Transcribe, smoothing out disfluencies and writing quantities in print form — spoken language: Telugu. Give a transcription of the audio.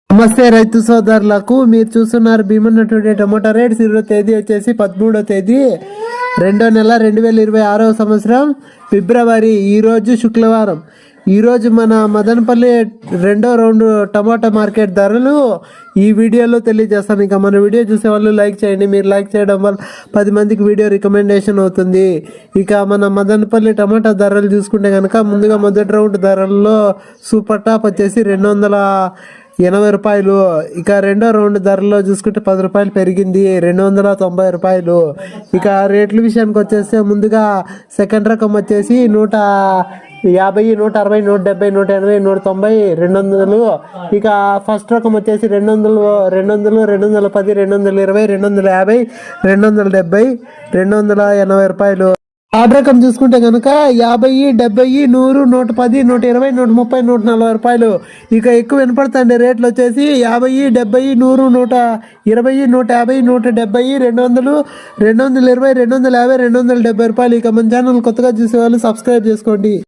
నమస్తే రైతు సోదరులకు, మీరు చూస్తున్నారు భీమన్న టుడే టమోటా రేట్స్. ఈరోజు తేదీ వచ్చేసి 13వ తేదీ 2వ నెల 2026వ సంవత్సరం ఫిబ్రవరి. ఈరోజు శుక్రవారం. ఈరోజు మన మదనపల్లి రెండో రౌండ్ టమాటా మార్కెట్ ధరలు ఈ వీడియోలో తెలియజేస్తాను. ఇక మన వీడియో చూసే వాళ్ళు లైక్ చేయండి. మీరు లైక్ చేయడం వల్ల 10 మందికి వీడియో రికమెండేషన్ అవుతుంది. ఇక మన మదనపల్లి టమాటా ధరలు చూసుకుంటే కనుక ముందుగా మొదటి రౌండ్ ధరల్లో సూపర్ టాప్ వచ్చేసి 280 రూపాయలు. ఇక రెండో రౌండ్ ధరలో చూసుకుంటే 10 రూపాయలు పెరిగింది, 290 రూపాయలు. ఇక రేట్ల విషయానికి వచ్చేస్తే ముందుగా సెకండ్ రకం వచ్చేసి 150, 160, 170, 180, 190, 200. ఇక ఫస్ట్ రకం వచ్చేసి 200, 210, 220, 250, 270, 280 రూపాయలు. థర్డ్ రకం చూసుకుంటే కనుక 50, 70, 100, 110, 120, 130, 140 రూపాయలు. ఇక ఎక్కువ వినపడుతుంది రేట్లు వచ్చేసి 50, 70, 100, 120, 150, 170, 200, 220, 250, 270 రూపాయలు. ఇక మన ఛానల్ కొత్తగా చూసే వాళ్ళు సబ్స్క్రైబ్ చేసుకోండి.